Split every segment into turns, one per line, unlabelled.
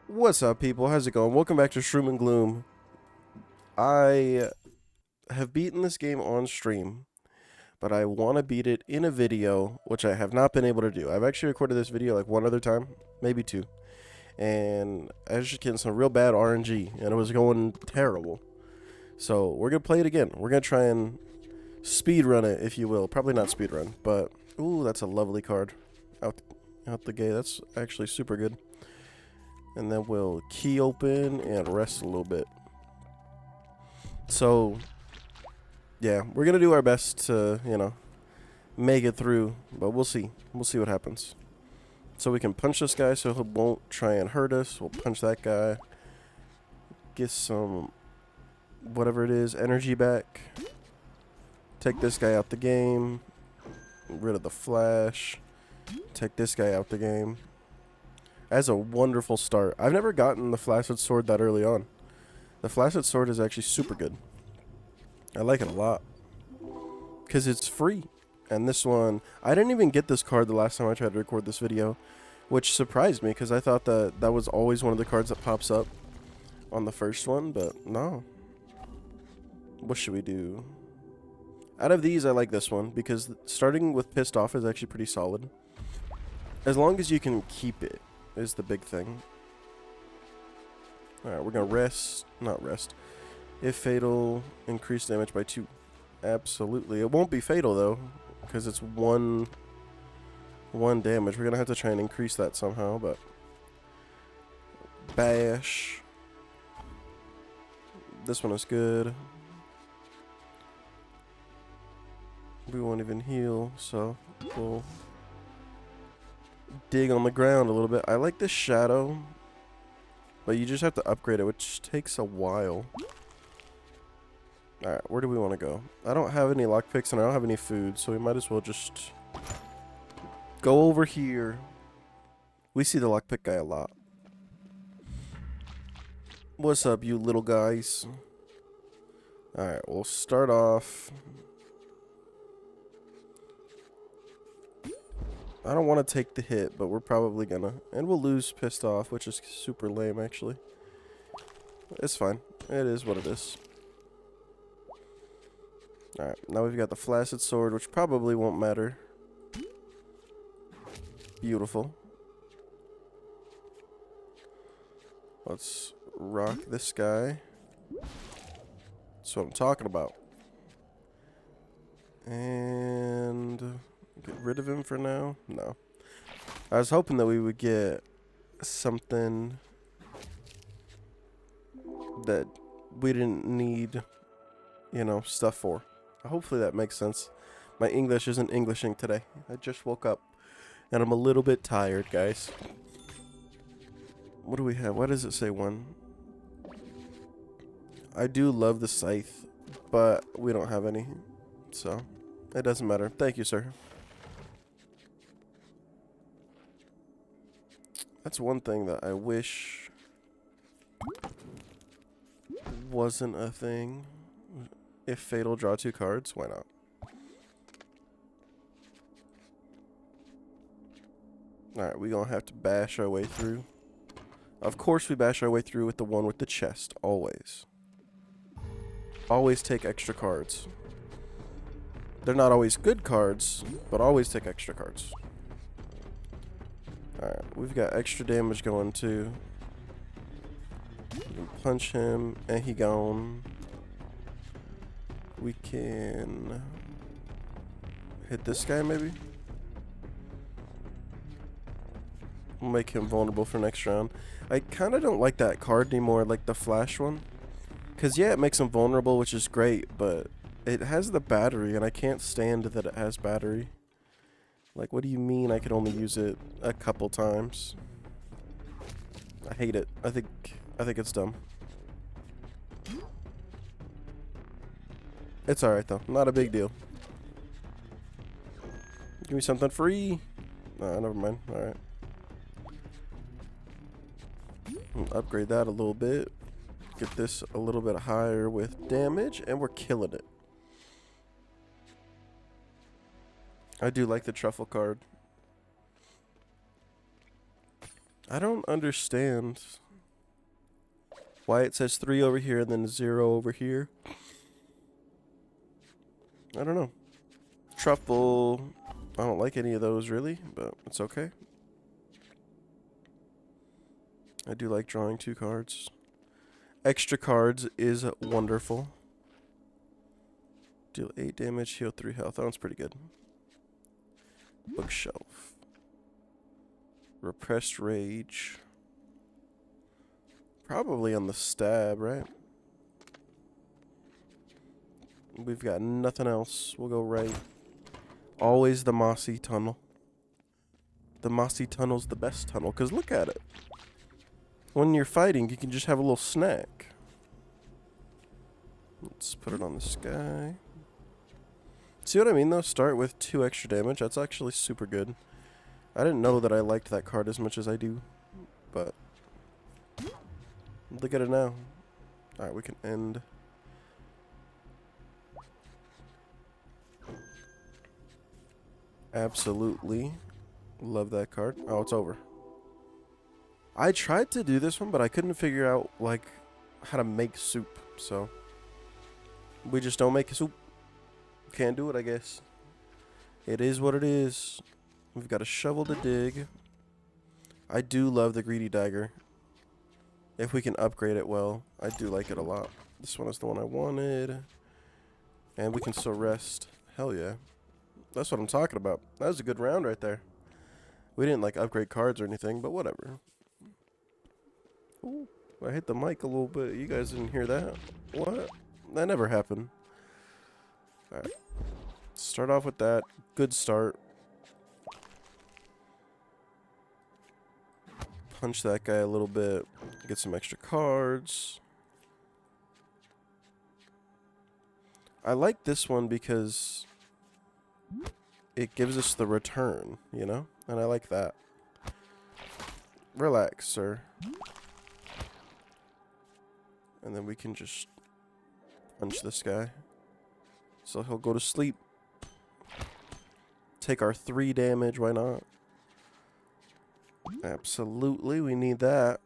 What's up, people? How's it going? Welcome back to Shroom and Gloom. I have beaten this game on stream, but I want to beat it in a video, which I have not been able to do. I've actually recorded this video like one other time, maybe two, and I was just getting some real bad RNG, and it was going terrible. So we're going to play it again. We're going to try and speed run it, if you will. Probably not speed run, but ooh, that's a lovely card. Out the gate. That's actually super good. And then we'll key open and rest a little bit. So, yeah, we're going to do our best to, make it through. But we'll see. We'll see what happens. So we can punch this guy so he won't try and hurt us. We'll punch that guy. Get some, whatever it is, energy back. Take this guy out the game. Get rid of the flash. Take this guy out the game. That's a wonderful start. I've never gotten the Flaccid Sword that early on. The Flaccid Sword is actually super good. I like it a lot. Because it's free. And this one, I didn't even get this card the last time I tried to record this video. Which surprised me because I thought that that was always one of the cards that pops up on the first one. But no. What should we do? Out of these, I like this one. Because starting with Pissed Off is actually pretty solid. As long as you can keep it. Is the big thing. Alright, we're gonna rest. Not rest. If fatal, increase damage by 2. Absolutely. It won't be fatal though, because it's one damage. We're gonna have to try and increase that somehow, but bash. This one is good. We won't even heal, so we'll dig on the ground a little bit. I like this shadow, but you just have to upgrade it, which takes a while. Alright, where do we want to go? I don't have any lockpicks and I don't have any food, so we might as well just go over here. We see the lockpick guy a lot. What's up, you little guys? Alright, we'll start off. I don't want to take the hit, but we're probably gonna. And we'll lose Pissed Off, which is super lame, actually. It's fine. It is what it is. Alright, now we've got the Flaccid Sword, which probably won't matter. Beautiful. Let's rock this guy. That's what I'm talking about. And get rid of him for now? No. I was hoping that we would get something that we didn't need, stuff for. Hopefully that makes sense. My English isn't Englishing today. I just woke up and I'm a little bit tired, guys. What do we have? Why does it say 1? I do love the scythe, but we don't have any. So, it doesn't matter. Thank you, sir. That's one thing that I wish wasn't a thing. If fatal, draw 2 cards, why not? Alright, we're gonna have to bash our way through. Of course we bash our way through with the one with the chest, always. Always take extra cards. They're not always good cards, but always take extra cards. Alright, we've got extra damage going too. We can punch him, and he gone. We can hit this guy maybe. We'll make him vulnerable for next round. I kind of don't like that card anymore, like the flash one. Because yeah, it makes him vulnerable, which is great, but it has the battery, and I can't stand that it has battery. Like, what do you mean I could only use it a couple times? I hate it. I think it's dumb. It's alright though. Not a big deal. Give me something free. No, never mind. Alright. Upgrade that a little bit. Get this a little bit higher with damage, and we're killing it. I do like the truffle card. I don't understand Why it says 3 over here and then 0 over here. I don't know. Truffle. I don't like any of those really, but it's okay. I do like drawing 2 cards. Extra cards is wonderful. Deal 8 damage, heal 3 health. That one's pretty good. Bookshelf. Repressed Rage. Probably on the stab, right? We've got nothing else. We'll go right. Always the Mossy Tunnel. The Mossy Tunnel's the best tunnel, because look at it. When you're fighting, you can just have a little snack. Let's put it on this guy. See what I mean, though? Start with 2 extra damage. That's actually super good. I didn't know that I liked that card as much as I do, but look at it now. Alright, we can end. Absolutely love that card. Oh, it's over. I tried to do this one, but I couldn't figure out, like, how to make soup, so we just don't make soup. Can't do it, I guess. It is what it is. We've got a shovel to dig. I do love the Greedy Dagger. If we can upgrade it well, I do like it a lot. This one is the one I wanted. And we can still rest. Hell yeah. That's what I'm talking about. That was a good round right there. We didn't, like, upgrade cards or anything, but whatever. Ooh, I hit the mic a little bit. You guys didn't hear that. What? That never happened. Alright. Start off with that. Good start. Punch that guy a little bit. Get some extra cards. I like this one because it gives us the return, you know? And I like that. Relax, sir. And then we can just punch this guy. So he'll go to sleep. Take our 3 damage, why not? Absolutely, we need that.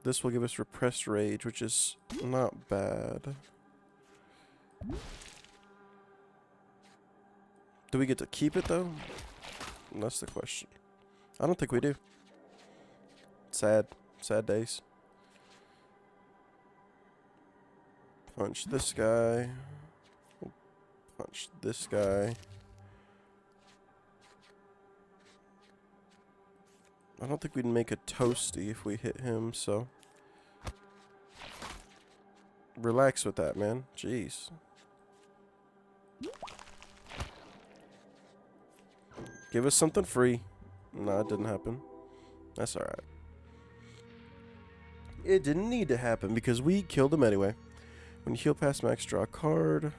This will give us Repressed Rage, which is not bad. Do we get to keep it, though? That's the question. I don't think we do. Sad. Sad days. Punch this guy. Punch this guy. I don't think we'd make a toasty if we hit him, so relax with that, man. Jeez. Give us something free. No, it didn't happen. That's alright. It didn't need to happen because we killed him anyway. When you heal past max, draw a card.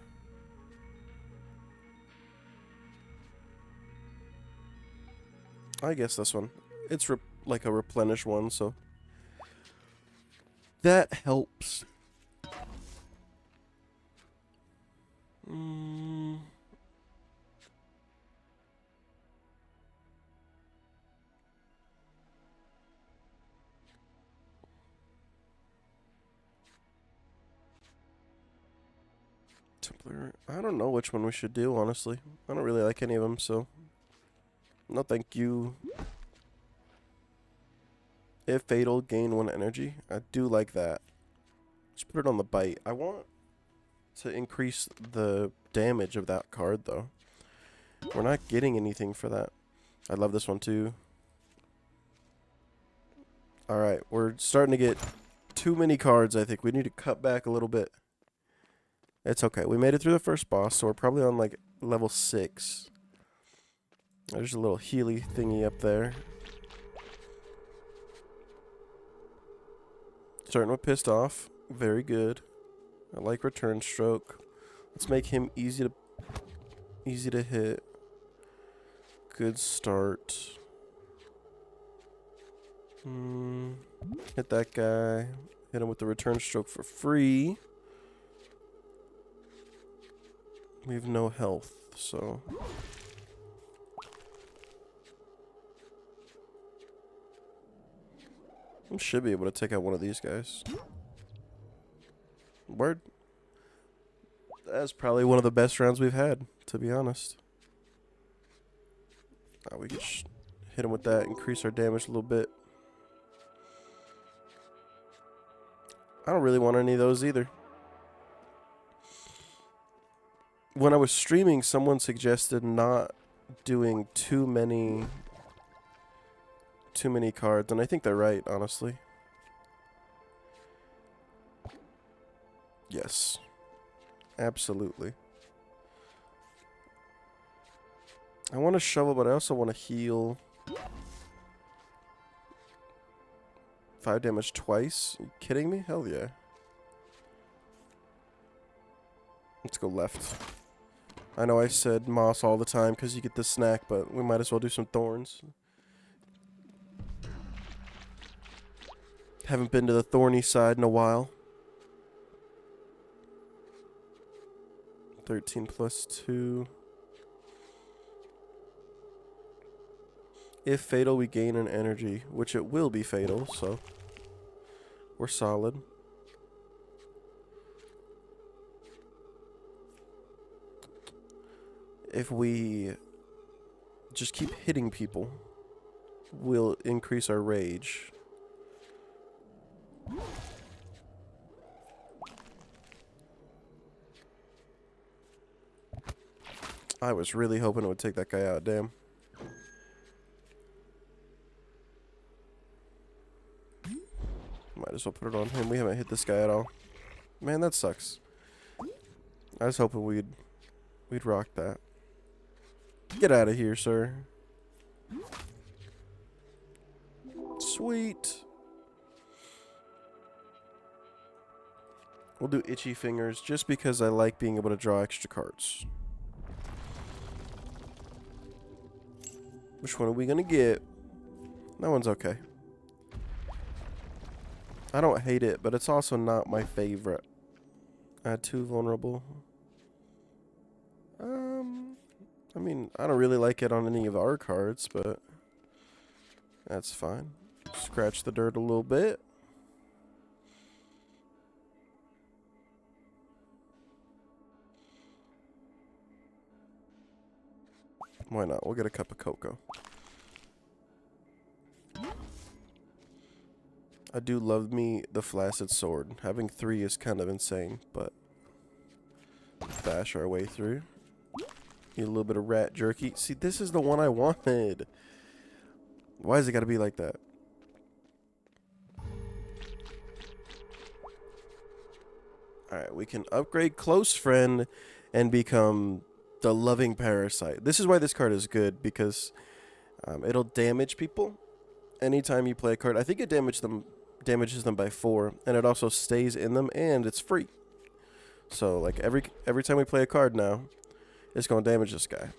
I guess this one. It's like a replenish one, so that helps. Templar. I don't know which one we should do, honestly. I don't really like any of them, so no thank you. If fatal, gain 1 energy. I do like that. Just put it on the bite. I want to increase the damage of that card, though. We're not getting anything for that. I love this one, too. Alright, we're starting to get too many cards, I think. We need to cut back a little bit. It's okay. We made it through the first boss, so we're probably on, like, level 6. There's a little Healy thingy up there. Starting with Pissed Off. Very good. I like Return Stroke. Let's make him easy to hit. Good start. Hit that guy. Hit him with the Return Stroke for free. We have no health, so I should be able to take out one of these guys. Word. That's probably one of the best rounds we've had, to be honest. We could hit him with that, increase our damage a little bit. I don't really want any of those either. When I was streaming, someone suggested not doing too many cards, and I think they're right, honestly. Yes. Absolutely. I want to shovel, but I also want to heal. 5 damage twice? Are you kidding me? Hell yeah. Let's go left. I know I said moss all the time because you get the snack, but we might as well do some thorns. Haven't been to the thorny side in a while. 13 plus 2. If fatal, we gain an energy, which it will be fatal, so we're solid. If we just keep hitting people, we'll increase our rage. I was really hoping it would take that guy out, damn. Might as well put it on him. We haven't hit this guy at all. Man, that sucks. I was hoping we'd rock that. Get out of here, sir. Sweet. We'll do itchy fingers just because I like being able to draw extra cards. Which one are we gonna get? That one's okay. I don't hate it, but it's also not my favorite. Add 2 vulnerable. I mean, I don't really like it on any of our cards, but that's fine. Scratch the dirt a little bit. Why not? We'll get a cup of cocoa. I do love me the flaccid sword. Having 3 is kind of insane, but bash our way through. Need a little bit of rat jerky. See, this is the one I wanted. Why has it got to be like that? Alright, we can upgrade Close Friend and become the Loving Parasite. This is why this card is good, because it'll damage people anytime you play a card. I think it damages them by 4, and it also stays in them, and it's free. So, like, every time we play a card now, it's going to damage this guy.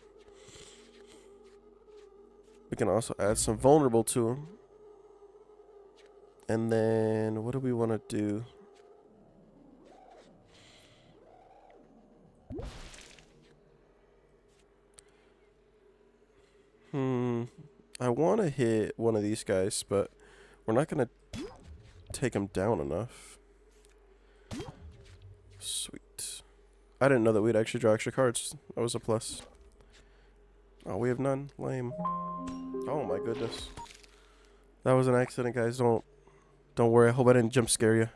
We can also add some vulnerable to him. And then, what do we want to do? I want to hit one of these guys, but we're not going to take him down enough. Sweet. I didn't know that we'd actually draw extra cards. That was a plus. Oh, we have none. Lame. Oh my goodness. That was an accident, guys. Don't worry. I hope I didn't jump scare you.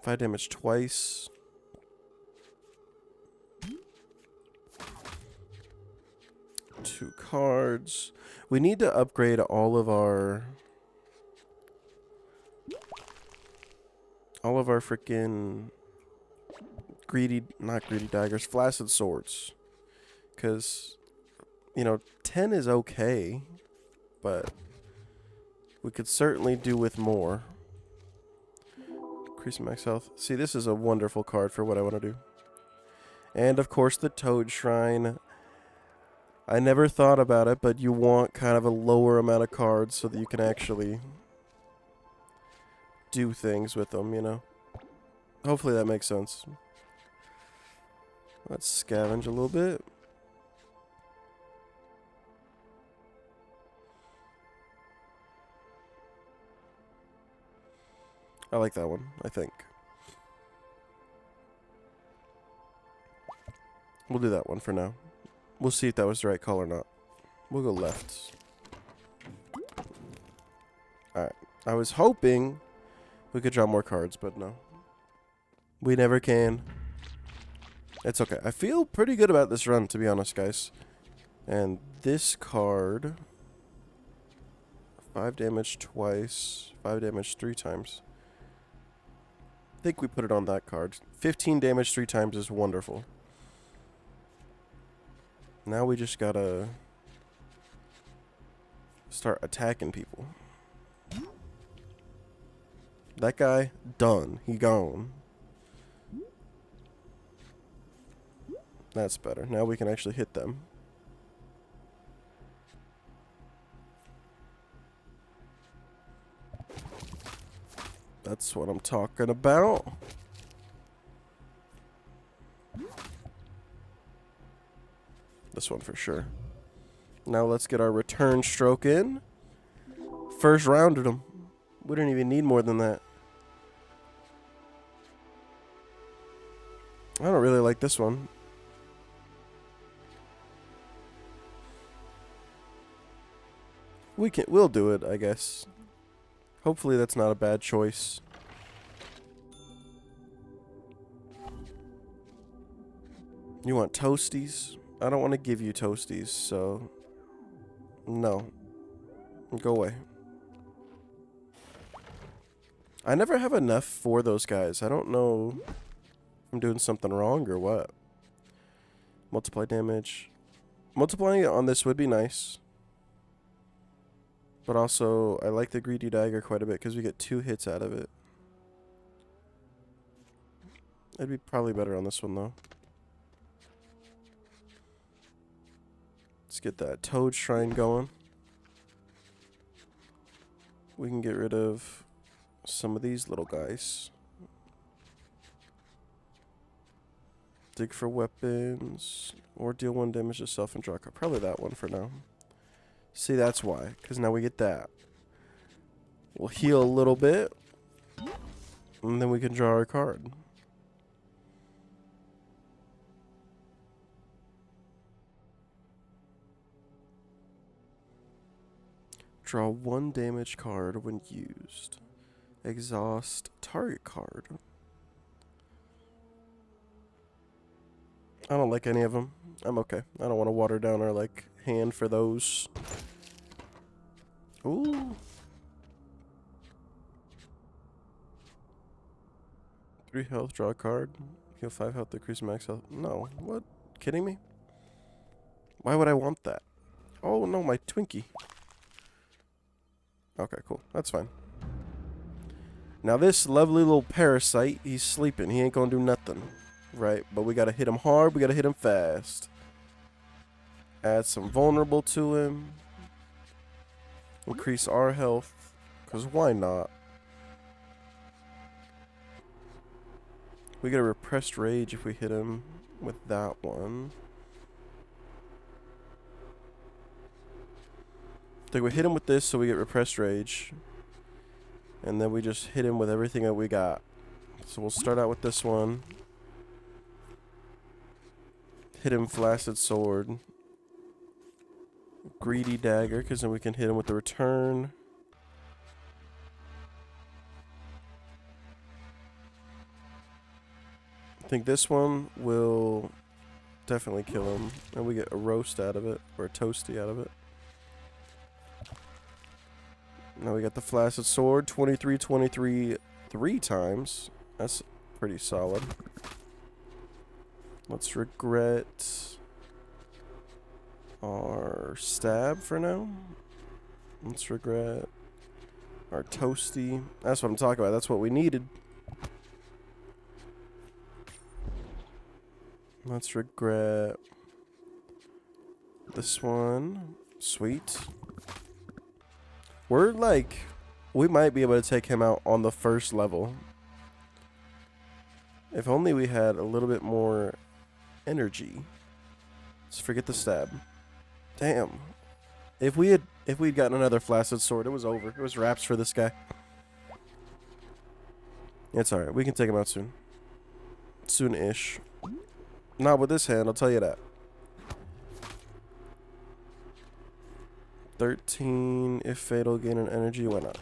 5 damage twice. Two cards. We need to upgrade all of our freaking not greedy daggers, flaccid swords. Because, you know, 10 is okay, but we could certainly do with more. Increase max health. See, this is a wonderful card for what I want to do. And, of course, the Toad Shrine. I never thought about it, but you want kind of a lower amount of cards so that you can actually do things with them, you know? Hopefully that makes sense. Let's scavenge a little bit. I like that one, I think. We'll do that one for now. We'll see if that was the right call or not. We'll go left. Alright. I was hoping we could draw more cards, but no. We never can. It's okay. I feel pretty good about this run, to be honest, guys. And this card... 5 damage twice. 5 damage 3 times. I think we put it on that card. 15 damage 3 times is wonderful. Now we just gotta start attacking people. That guy, done. He gone. That's better. Now we can actually hit them. That's what I'm talking about. This one for sure. Now let's get our return stroke in. First rounded them. We didn't even need more than that. I don't really like this one. We'll do it, I guess. Hopefully that's not a bad choice. You want toasties? I don't want to give you toasties, so... No. Go away. I never have enough for those guys. I don't know if I'm doing something wrong or what. Multiply damage. Multiplying it on this would be nice. But also, I like the greedy dagger quite a bit because we get 2 hits out of it. It'd be probably better on this one, though. Let's get that Toad Shrine going. We can get rid of some of these little guys. Dig for weapons. Or deal 1 damage to self and draw a card. Probably that one for now. See, that's why. Because now we get that. We'll heal a little bit. And then we can draw our card. Draw 1 damage card when used. Exhaust target card. I don't like any of them. I'm okay. I don't want to water down our hand for those. Ooh. 3 health, draw a card. Heal 5 health, decrease max health. No. What? Kidding me? Why would I want that? Oh no, my Twinkie. Okay, cool. That's fine. Now this lovely little parasite, he's sleeping. He ain't gonna do nothing. Right? But we gotta hit him hard. We gotta hit him fast. Add some vulnerable to him. Increase our health. Because why not? We get a repressed rage if we hit him with that one. I think we hit him with this so we get repressed rage. And then we just hit him with everything that we got. So we'll start out with this one. Hit him flaccid sword. Greedy dagger, because then we can hit him with the return. I think this one will definitely kill him. And we get a roast out of it, or a toasty out of it. Now we got the flaccid sword, 23, 23, 3 times. That's pretty solid. Let's regret our stab for now. Let's regret our toasty. That's what I'm talking about. That's what we needed. Let's regret this one. Sweet. We're we might be able to take him out on the first level. If only we had a little bit more energy. Let's forget the stab. Damn. If we'd gotten another flaccid sword, it was over. It was wraps for this guy. It's alright. We can take him out soon. Soon-ish. Not with this hand, I'll tell you that. 13. If fatal, gain an energy. Why not?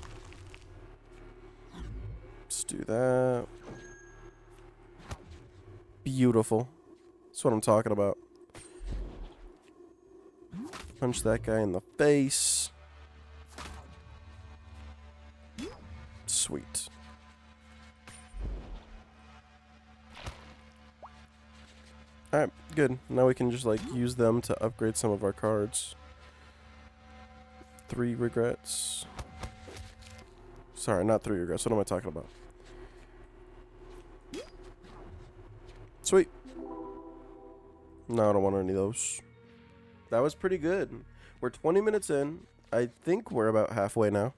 Let's do that. Beautiful. That's what I'm talking about. Punch that guy in the face. Sweet. Alright, good. Now we can just like use them to upgrade some of our cards. 3 regrets. Sorry, not 3 regrets. What am I talking about? Sweet. No, I don't want any of those. That was pretty good. We're 20 minutes in. I think we're about halfway now.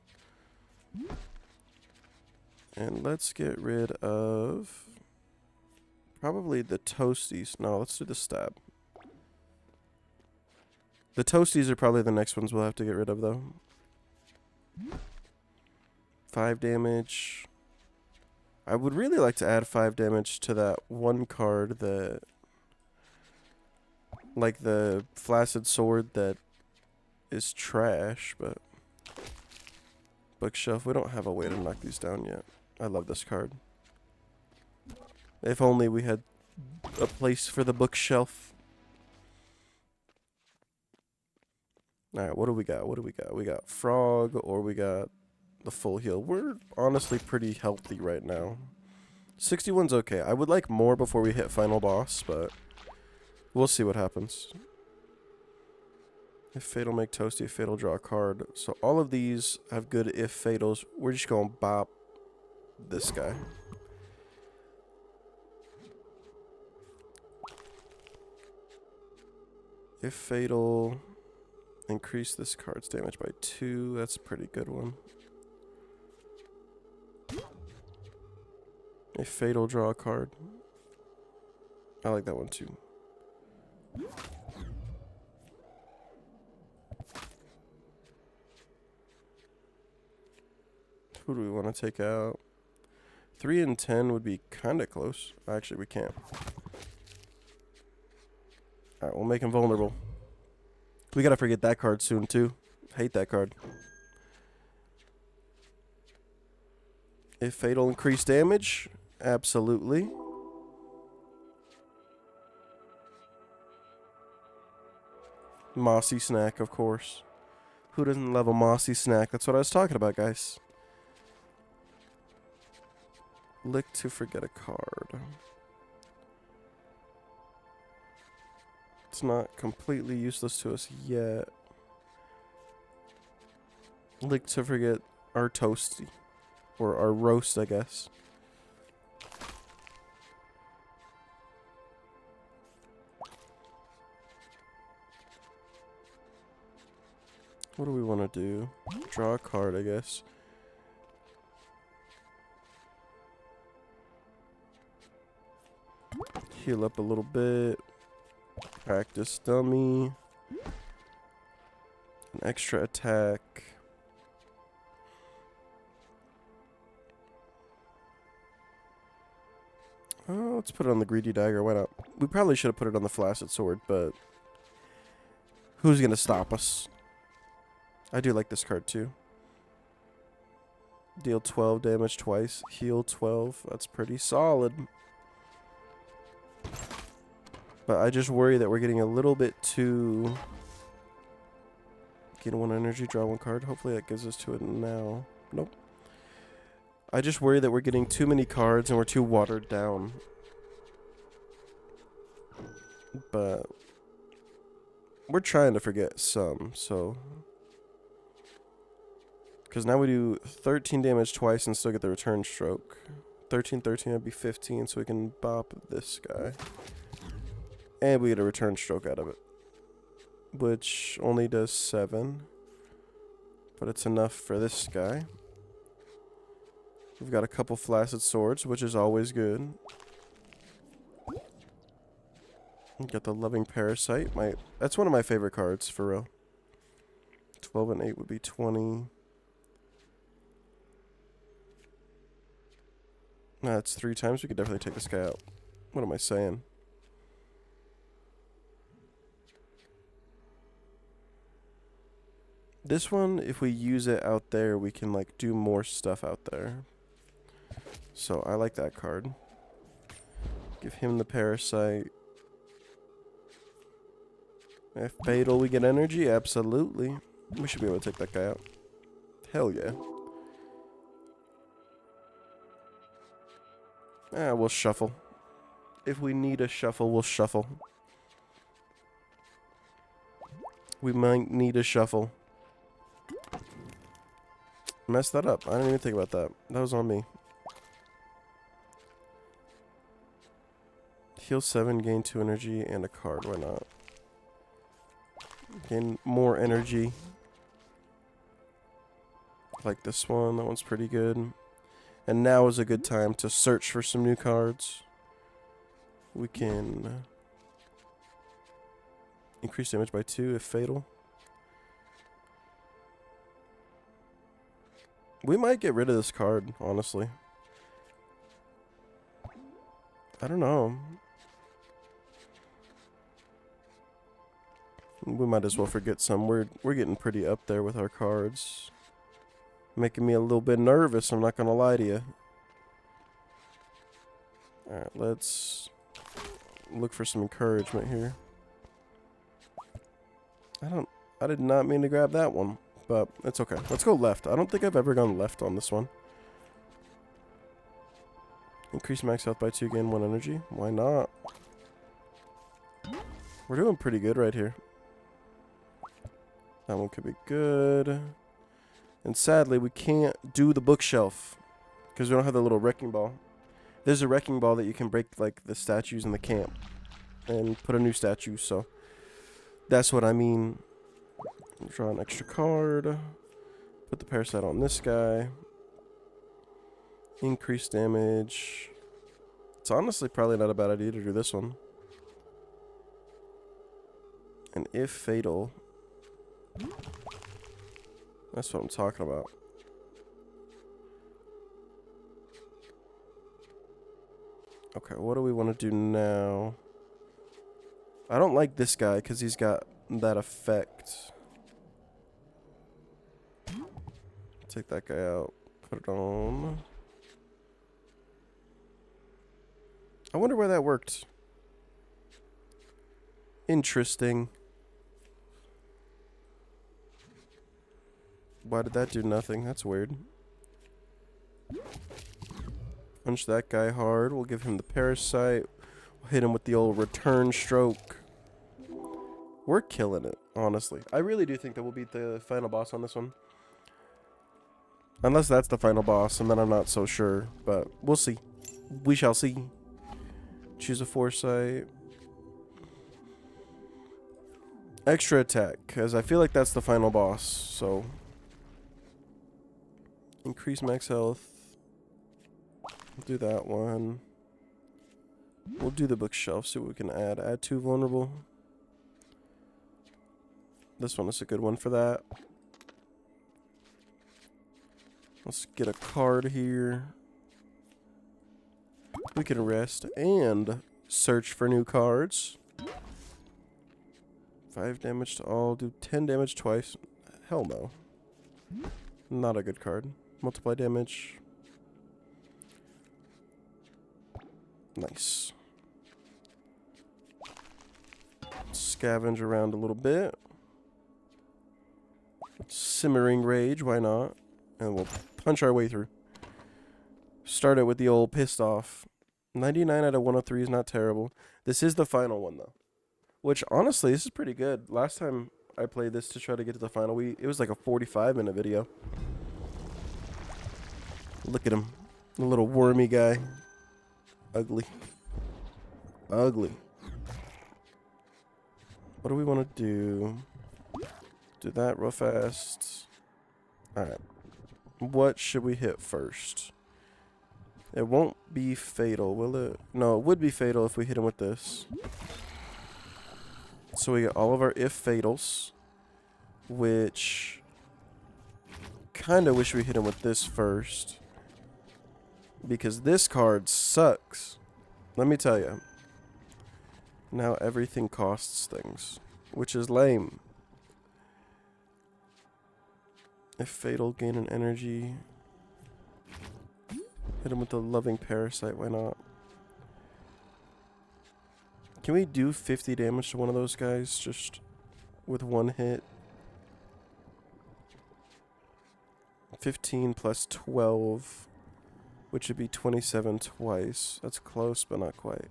And let's get rid of probably the toasties. No, let's do the stab. The toasties are probably the next ones we'll have to get rid of, though. 5 damage. I would really like to add 5 damage to that one card that... like the flaccid sword that is trash, but... Bookshelf. We don't have a way to knock these down yet. I love this card. If only we had a place for the bookshelf. Alright, what do we got? What do we got? We got frog or we got the full heal. We're honestly pretty healthy right now. 61's okay. I would like more before we hit final boss, but we'll see what happens. If fatal, make toasty. If fatal, draw a card. So all of these have good if fatals. We're just going to bop this guy. If fatal, increase this card's damage by 2. That's a pretty good one. If fatal, draw a card. I like that one too. Who do we want to take out? 3 and 10 would be kind of close. Actually, we can't. Alright, we'll make him vulnerable. We gotta forget that card soon, too. Hate that card. If fatal, increase damage? Absolutely. Mossy snack, of course. Who doesn't love a mossy snack? That's what I was talking about, guys. Lick to forget a card. It's not completely useless to us yet. Lick to forget our toasty. Or our roast, I guess. What do we want to do? Draw a card, I guess. Heal up a little bit. Practice dummy. An extra attack. Oh, let's put it on the greedy dagger. Why not? We probably should have put it on the flaccid sword, but who's going to stop us? I do like this card too. Deal 12 damage twice. Heal 12. That's pretty solid. But I just worry that we're getting a little bit too... Gain 1 energy, draw 1 card. Hopefully that gives us to it now. Nope. I just worry that we're getting too many cards and we're too watered down. But we're trying to forget some, so... Because now we do 13 damage twice and still get the return stroke. 13, 13 would be 15, so we can bop this guy. And we get a return stroke out of it. Which only does 7. But it's enough for this guy. We've got a couple flaccid swords, which is always good. Got the loving parasite. That's one of my favorite cards, for real. 12 and 8 would be 20. That's 3 times. We could definitely take this guy out. What am I saying? This one, if we use it out there, we can like do more stuff out there. So I like that card. Give him the parasite. If fatal, we get energy. Absolutely, we should be able to take that guy out. Hell yeah. We'll shuffle. If we need a shuffle, we'll shuffle. We might need a shuffle. Messed that up. I didn't even think about that. That was on me. Heal 7, gain 2 energy, and a card. Why not? Gain more energy. Like this one. That one's pretty good. And now is a good time to search for some new cards. We can increase damage by 2 if fatal. We might get rid of this card, honestly. I don't know. We might as well forget some. We're getting pretty up there with our cards. Making me a little bit nervous, I'm not gonna lie to you. Alright, let's look for some encouragement here. I did not mean to grab that one, but it's okay. Let's go left. I don't think I've ever gone left on this one. Increase max health by 2, gain 1 energy. Why not? We're doing pretty good right here. That one could be good. And sadly, we can't do the bookshelf because we don't have the little wrecking ball. There's a wrecking ball that you can break like the statues in the camp and put a new statue, so that's what I mean. Draw an extra card. Put the parasite on this guy. Increase damage. It's honestly probably not a bad idea to do this one. And if fatal, that's what I'm talking about. Okay, what do we want to do now? I don't like this guy because he's got that effect. Take that guy out. Put it on. I wonder where that worked. Interesting. Why did that do nothing? That's weird. Punch that guy hard. We'll give him the parasite. We'll hit him with the old return stroke. We're killing it, honestly. I really do think that we'll beat the final boss on this one. Unless that's the final boss, and then I'm not so sure. But we'll see. We shall see. Choose a foresight. Extra attack, because I feel like that's the final boss, so... Increase max health. We'll do that one. We'll do the bookshelf, see what we can add. Add 2 vulnerable. This one is a good one for that. Let's get a card here. We can rest and search for new cards. 5 damage to all. Do 10 damage twice. Hell no. Not a good card. Multiply damage. Nice. Scavenge around a little bit. Simmering Rage, why not? And we'll punch our way through. Start it with the old pissed off. 99 out of 103 is not terrible. This is the final one, though. Which, honestly, this is pretty good. Last time I played this to try to get to the final, it was like a 45-minute video. Look at him. The little wormy guy. Ugly. Ugly. What do we want to do? Do that real fast. Alright. What should we hit first? It won't be fatal, will it? No, it would be fatal if we hit him with this. So we get all of our if fatals, which kind of wish we hit him with this first. Because this card sucks. Let me tell you. Now everything costs things, which is lame. If fatal, gain an energy. Hit him with the loving parasite, why not? Can we do 50 damage to one of those guys just with one hit? 15 plus 12, which would be 27 twice. That's close, but not quite.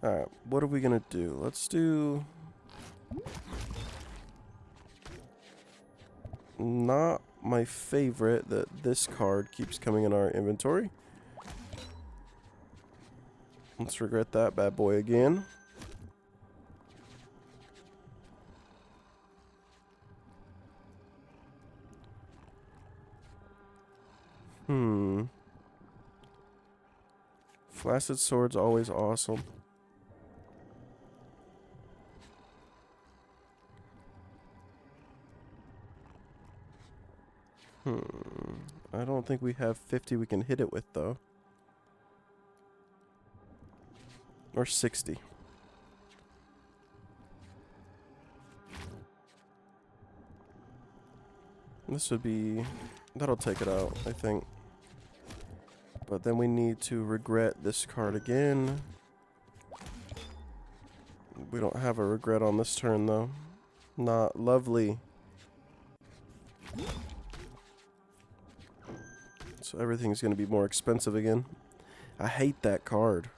Alright, what are we gonna do? Let's do... Not my favorite that this card keeps coming in our inventory. Let's regret that bad boy again. Flaccid Sword's always awesome. I don't think we have 50 we can hit it with, though. Or 60. This would be... That'll take it out, I think. But then we need to regret this card again. We don't have a regret on this turn, though. Not lovely. So everything's going to be more expensive again. I hate that card.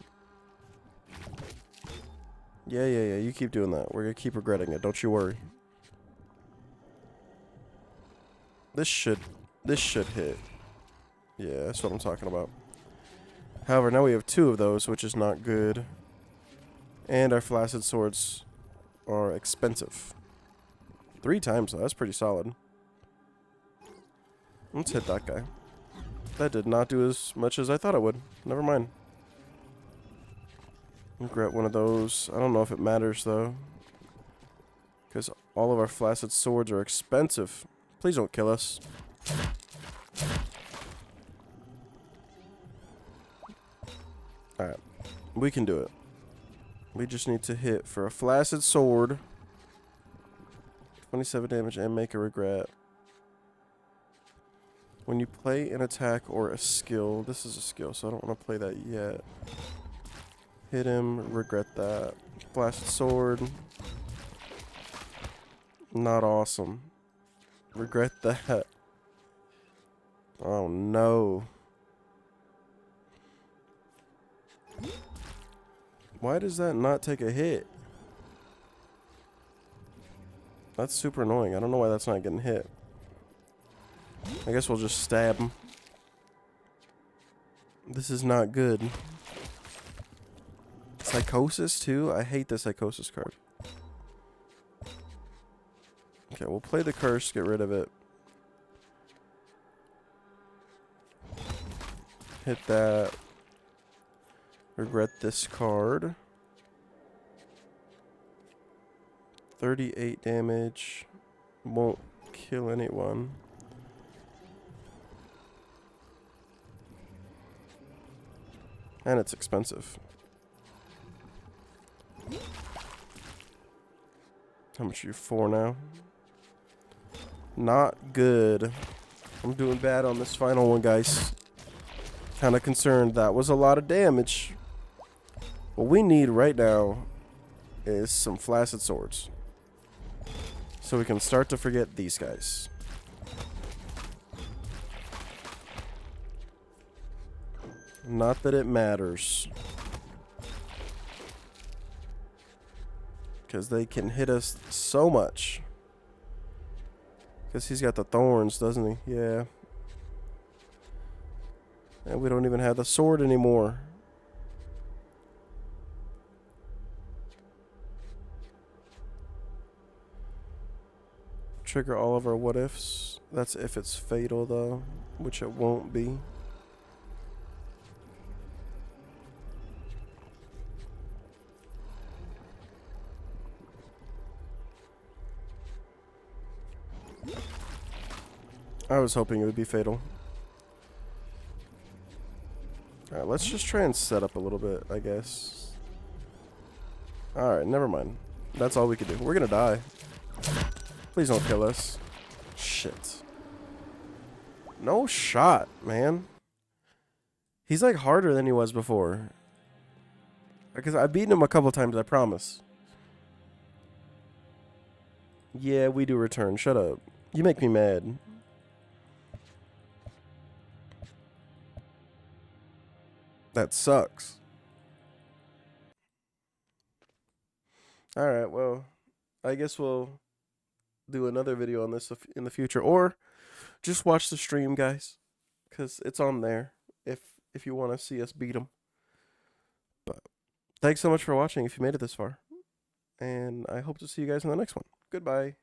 Yeah, you keep doing that. We're going to keep regretting it. Don't you worry. This should hit. Yeah, that's what I'm talking about. However, now we have 2 of those, which is not good. And our Flaccid Swords are expensive. 3 times, though. That's pretty solid. Let's hit that guy. That did not do as much as I thought it would. Never mind. Regret one of those. I don't know if it matters, though. Because all of our Flaccid Swords are expensive. Please don't kill us. Alright. We can do it. We just need to hit for a Flaccid Sword. 27 damage and make a regret. When you play an attack or a skill, this is a skill, so I don't want to play that yet. Hit him, regret that. Flaccid Sword. Not awesome. Regret that. Oh no. Why does that not take a hit? That's super annoying. I don't know why that's not getting hit. I guess we'll just stab him. This is not good. Psychosis too? I hate the Psychosis card. Okay, we'll play the curse, get rid of it. Hit that. Regret this card. 38 damage. Won't kill anyone. And it's expensive. How much are you for now? Not good. I'm doing bad on this final one, guys. Kind of concerned. That was a lot of damage. What we need right now is some Flaccid Swords. So we can start to forget these guys. Not that it matters. Because they can hit us so much. Because he's got the thorns, doesn't he? Yeah. And we don't even have the sword anymore. Trigger all of our what ifs. That's if it's fatal, though. Which it won't be. I was hoping it would be fatal. Alright, let's just try and set up a little bit, I guess. Alright, never mind. That's all we could do. We're gonna die. Please don't kill us. Shit. No shot, man. He's like harder than he was before. Because I've beaten him a couple times, I promise. Yeah, we do return. Shut up. You make me mad. That sucks. Alright, well, I guess we'll do another video on this in the future. Or just watch the stream, guys. Because it's on there if you want to see us beat him. But thanks so much for watching if you made it this far. And I hope to see you guys in the next one. Goodbye.